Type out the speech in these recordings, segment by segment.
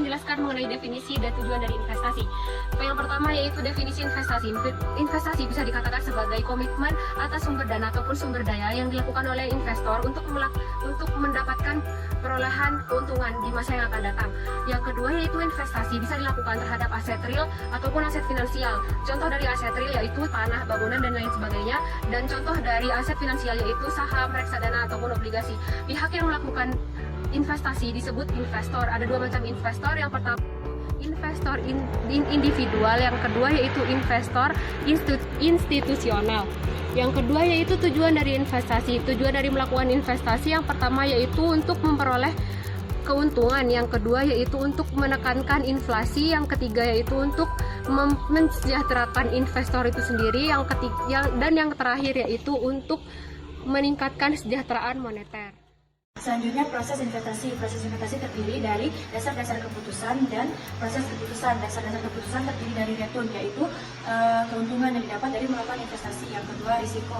menjelaskan mengenai definisi dan tujuan dari investasi. Yang pertama yaitu definisi investasi. Investasi bisa dikatakan sebagai komitmen atas sumber dana ataupun sumber daya yang dilakukan oleh investor untuk mendapatkan perolehan keuntungan di masa yang akan datang. Yang kedua yaitu investasi bisa dilakukan terhadap aset real ataupun aset finansial. Contoh dari aset real yaitu tanah, bangunan, dan lain sebagainya. Dan contoh dari aset finansial yaitu saham, reksadana, ataupun obligasi. Pihak yang melakukan investasi disebut investor. Ada dua macam investor. Yang pertama investor individual, yang kedua yaitu investor institusional. Yang kedua yaitu tujuan dari investasi. Tujuan dari melakukan investasi yang pertama yaitu untuk memperoleh keuntungan, yang kedua yaitu untuk menekankan inflasi, yang ketiga yaitu untuk mensejahterakan investor itu sendiri, dan yang terakhir yaitu untuk meningkatkan kesejahteraan moneter. Selanjutnya proses investasi. Proses investasi terdiri dari dasar-dasar keputusan dan proses keputusan. Dasar-dasar keputusan terdiri dari return, yaitu keuntungan yang didapat dari melakukan investasi. Yang kedua risiko.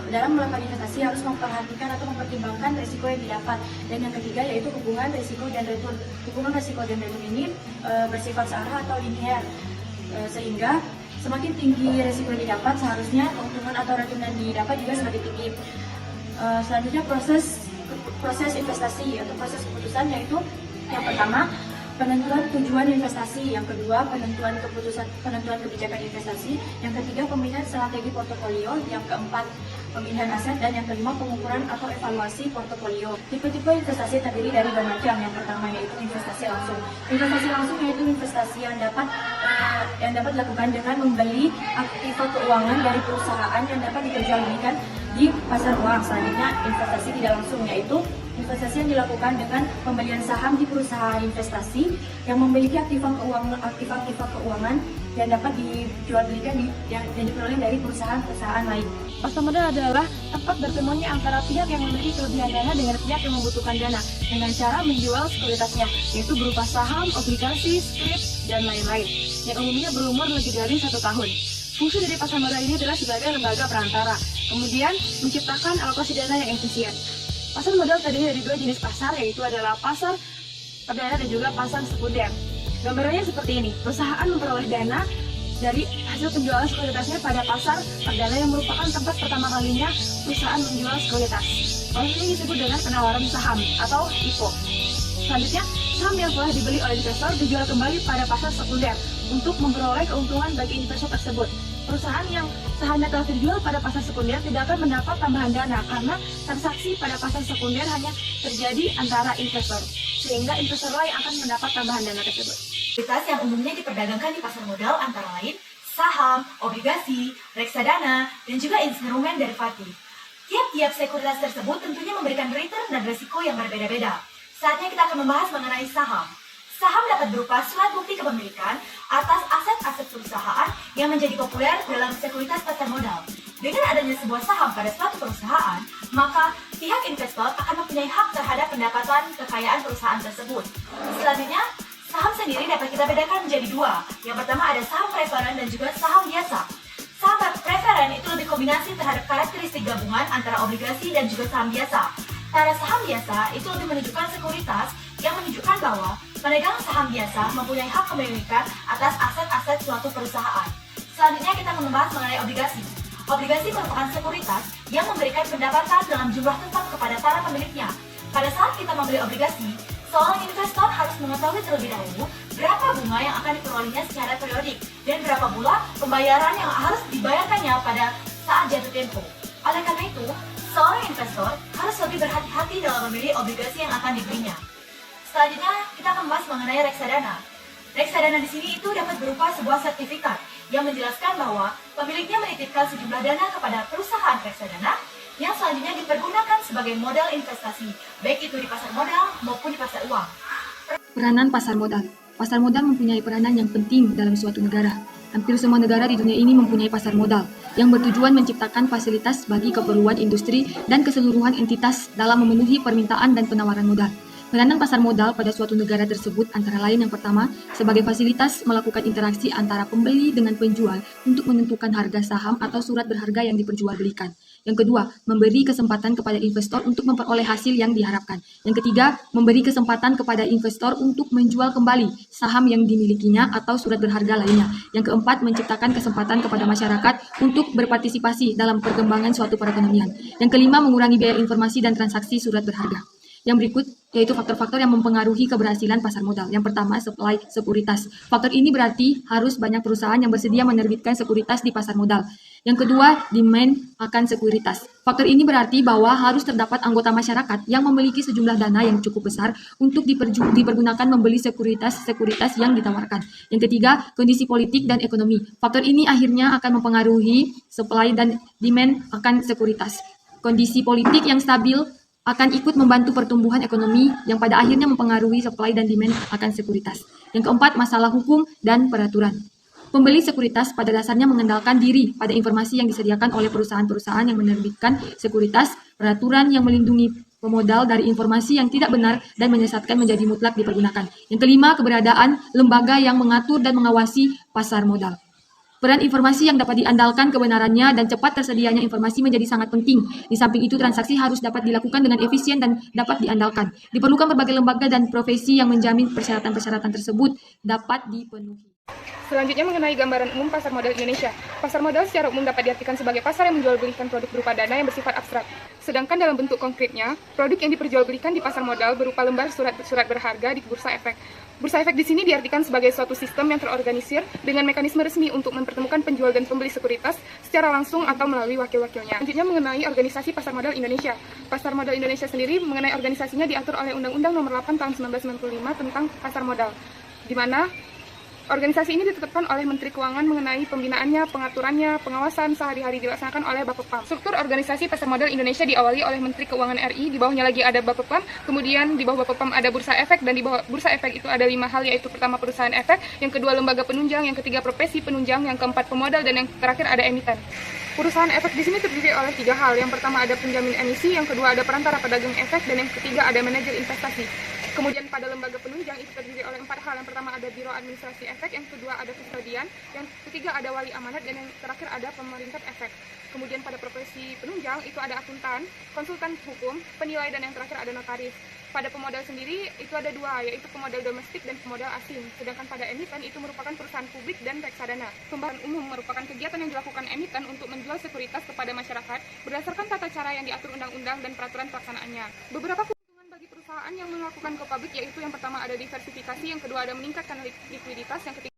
Dalam melakukan investasi harus memperhatikan atau mempertimbangkan risiko yang didapat. Dan yang ketiga yaitu hubungan risiko dan return. Hubungan risiko dan return ini bersifat searah atau linear, sehingga semakin tinggi risiko yang didapat seharusnya keuntungan atau return yang didapat juga semakin tinggi. Selanjutnya proses investasi atau proses keputusan, yaitu yang pertama penentuan tujuan investasi, yang kedua penentuan kebijakan investasi, yang ketiga pemilihan strategi portofolio, yang keempat pemilihan aset, dan yang kelima pengukuran atau evaluasi portofolio. Tipe-tipe investasi terdiri dari dua macam. Yang pertama yaitu investasi langsung. Investasi langsung yaitu investasi yang dapat dilakukan dengan membeli aktiva keuangan dari perusahaan yang dapat diperjualbelikan di pasar uang. Selanjutnya investasi tidak langsung, yaitu investasi yang dilakukan dengan pembelian saham di perusahaan investasi yang memiliki aktiva keuangan yang dapat dijualbelikan dan diperoleh dari perusahaan-perusahaan lain. Pasar modal adalah tempat bertemunya antara pihak yang memiliki kelebihan dana dengan pihak yang membutuhkan dana dengan cara menjual sekuritasnya, yaitu berupa saham, obligasi, skrip, dan lain-lain, yang umumnya berumur lebih dari 1 tahun. Fungsi dari pasar modal ini adalah sebagai lembaga perantara, kemudian menciptakan alokasi dana yang efisien. Pasar modal terdiri dari dua jenis pasar, yaitu adalah pasar perdana dan juga pasar sekunder. Gambarannya seperti ini, perusahaan memperoleh dana dari hasil penjualan sekuritasnya pada pasar perdana yang merupakan tempat pertama kalinya perusahaan menjual sekuritas. Proses ini disebut dengan penawaran saham atau IPO. Selanjutnya, saham yang telah dibeli oleh investor dijual kembali pada pasar sekunder untuk memperoleh keuntungan bagi investor tersebut. Perusahaan yang sahamnya telah terjual pada pasar sekunder tidak akan mendapat tambahan dana karena transaksi pada pasar sekunder hanya terjadi antara investor, sehingga investor lain akan mendapat tambahan dana tersebut. Sekuritas yang umumnya diperdagangkan di pasar modal antara lain saham, obligasi, reksadana, dan juga instrumen derivatif. Tiap-tiap sekuritas tersebut tentunya memberikan return dan risiko yang berbeda-beda. Saatnya kita akan membahas mengenai saham. Saham dapat berupa surat bukti kepemilikan atas aset-aset perusahaan yang menjadi populer dalam sekuritas pasar modal. Dengan adanya sebuah saham pada suatu perusahaan, maka pihak investor akan mempunyai hak terhadap pendapatan kekayaan perusahaan tersebut. Selanjutnya, saham sendiri dapat kita bedakan menjadi dua. Yang pertama ada saham preferen dan juga saham biasa. Saham preferen itu lebih kombinasi terhadap karakteristik gabungan antara obligasi dan juga saham biasa. Pada saham biasa itu lebih menunjukkan sekuritas yang menunjukkan bahwa pemegang saham biasa mempunyai hak kepemilikan atas aset-aset suatu perusahaan. Selanjutnya kita membahas mengenai obligasi. Obligasi merupakan sekuritas yang memberikan pendapatan dalam jumlah tetap kepada para pemiliknya. Pada saat kita membeli obligasi, seorang investor harus mengetahui terlebih dahulu berapa bunga yang akan diperolehnya secara periodik dan berapa pula pembayaran yang harus dibayarkannya pada saat jatuh tempo. Oleh karena itu, seorang investor harus lebih berhati-hati dalam memilih obligasi yang akan dibelinya. Selanjutnya, kita akan membahas mengenai reksadana. Reksadana di sini itu dapat berupa sebuah sertifikat yang menjelaskan bahwa pemiliknya menitipkan sejumlah dana kepada perusahaan reksadana yang selanjutnya dipergunakan sebagai modal investasi, baik itu di pasar modal maupun di pasar uang. Peranan pasar modal. Pasar modal mempunyai peranan yang penting dalam suatu negara. Hampir semua negara di dunia ini mempunyai pasar modal yang bertujuan menciptakan fasilitas bagi keperluan industri dan keseluruhan entitas dalam memenuhi permintaan dan penawaran modal. Peranan pasar modal pada suatu negara tersebut antara lain yang pertama, sebagai fasilitas melakukan interaksi antara pembeli dengan penjual untuk menentukan harga saham atau surat berharga yang diperjualbelikan. Yang kedua, memberi kesempatan kepada investor untuk memperoleh hasil yang diharapkan. Yang ketiga, memberi kesempatan kepada investor untuk menjual kembali saham yang dimilikinya atau surat berharga lainnya. Yang keempat, menciptakan kesempatan kepada masyarakat untuk berpartisipasi dalam perkembangan suatu perekonomian. Yang kelima, mengurangi biaya informasi dan transaksi surat berharga. Yang berikut yaitu faktor-faktor yang mempengaruhi keberhasilan pasar modal. Yang pertama, supply sekuritas. Faktor ini berarti harus banyak perusahaan yang bersedia menerbitkan sekuritas di pasar modal. Yang kedua, demand akan sekuritas. Faktor ini berarti bahwa harus terdapat anggota masyarakat yang memiliki sejumlah dana yang cukup besar untuk dipergunakan membeli sekuritas yang ditawarkan. Yang ketiga, kondisi politik dan ekonomi. Faktor ini akhirnya akan mempengaruhi supply dan demand akan sekuritas. Kondisi politik yang stabil akan ikut membantu pertumbuhan ekonomi yang pada akhirnya mempengaruhi supply dan demand akan sekuritas. Yang keempat, masalah hukum dan peraturan. Pembeli sekuritas pada dasarnya mengandalkan diri pada informasi yang disediakan oleh perusahaan-perusahaan yang menerbitkan sekuritas, peraturan yang melindungi pemodal dari informasi yang tidak benar dan menyesatkan menjadi mutlak dipergunakan. Yang kelima, keberadaan lembaga yang mengatur dan mengawasi pasar modal. Peran informasi yang dapat diandalkan kebenarannya dan cepat tersedianya informasi menjadi sangat penting. Di samping itu, transaksi harus dapat dilakukan dengan efisien dan dapat diandalkan. Diperlukan berbagai lembaga dan profesi yang menjamin persyaratan-persyaratan tersebut dapat dipenuhi. Selanjutnya mengenai gambaran umum pasar modal Indonesia. Pasar modal secara umum dapat diartikan sebagai pasar yang menjualbelikan produk berupa dana yang bersifat abstrak. Sedangkan dalam bentuk konkretnya, produk yang diperjualbelikan di pasar modal berupa lembar surat berharga di bursa efek. Bursa efek di sini diartikan sebagai suatu sistem yang terorganisir dengan mekanisme resmi untuk mempertemukan penjual dan pembeli sekuritas secara langsung atau melalui wakil-wakilnya. Selanjutnya mengenai organisasi pasar modal Indonesia. Pasar modal Indonesia sendiri mengenai organisasinya diatur oleh Undang-Undang Nomor 8 Tahun 1995 tentang pasar modal, di mana organisasi ini ditetapkan oleh Menteri Keuangan mengenai pembinaannya, pengaturannya, pengawasan sehari-hari dilaksanakan oleh Bapepam. Struktur organisasi pasar modal Indonesia diawali oleh Menteri Keuangan RI, di bawahnya lagi ada Bapepam, kemudian di bawah Bapepam ada Bursa Efek, dan di bawah Bursa Efek itu ada 5 hal, yaitu pertama perusahaan efek, yang kedua lembaga penunjang, yang ketiga profesi penunjang, yang keempat pemodal, dan yang terakhir ada emiten. Perusahaan efek di sini terdiri oleh 3 hal. Yang pertama ada penjamin emisi, yang kedua ada perantara pedagang efek, dan yang ketiga ada manajer investasi. Kemudian pada lembaga penunjang itu terdiri oleh 4 hal. Yang pertama ada biro administrasi efek, yang kedua ada kustodian, yang ketiga ada wali amanat, dan yang terakhir ada pemerintah efek. Kemudian pada profesi penunjang itu ada akuntan, konsultan hukum, penilai, dan yang terakhir ada notaris. Pada pemodal sendiri itu ada 2, yaitu pemodal domestik dan pemodal asing. Sedangkan pada emiten itu merupakan perusahaan publik dan reksadana. Pembahasan umum merupakan kegiatan yang dilakukan emiten untuk menjual sekuritas kepada masyarakat berdasarkan tata cara yang diatur undang-undang dan peraturan pelaksanaannya. Beberapa keuntungan bagi perusahaan yang melakukan go public yaitu yang pertama ada diversifikasi, yang kedua ada meningkatkan likuiditas, yang ketiga